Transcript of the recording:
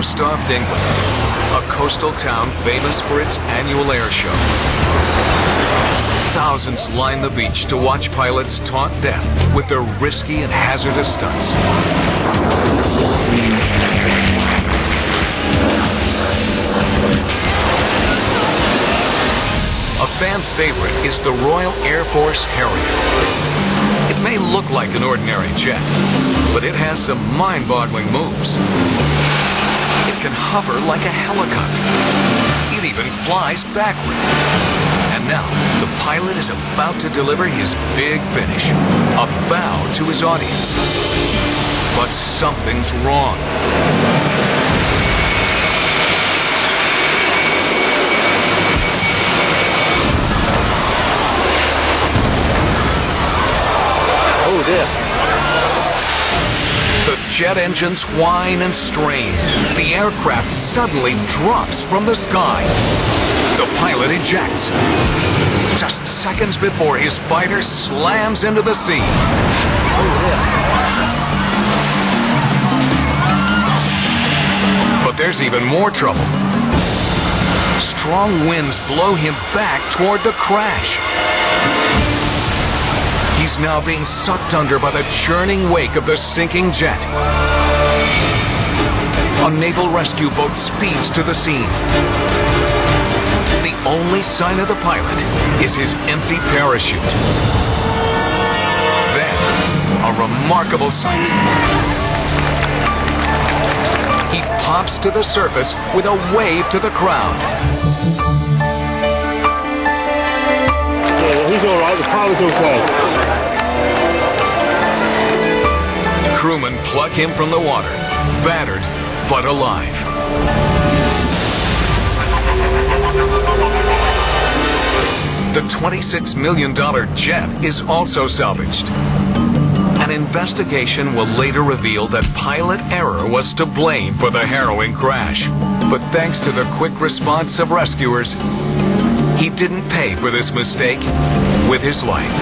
Lowestoft, England, a coastal town famous for its annual air show. Thousands line the beach to watch pilots taunt death with their risky and hazardous stunts. A fan favorite is the Royal Air Force Harrier. It may look like an ordinary jet, but it has some mind-boggling moves. It can hover like a helicopter. It even flies backward. And now, the pilot is about to deliver his big finish, a bow to his audience. But something's wrong. Oh dear. The jet engines whine and strain. The aircraft suddenly drops from the sky. The pilot ejects. Just seconds before his fighter slams into the sea. Oh dear. But there's even more trouble. Strong winds blow him back toward the crash. He's now being sucked under by the churning wake of the sinking jet. A naval rescue boat speeds to the scene. The only sign of the pilot is his empty parachute. Then, a remarkable sight. He pops to the surface with a wave to the crowd. Yeah, he's all right. The pilot's okay. Crewmen pluck him from the water, battered but alive. The $26 million jet is also salvaged. An investigation will later reveal that pilot error was to blame for the harrowing crash. But thanks to the quick response of rescuers, he didn't pay for this mistake with his life.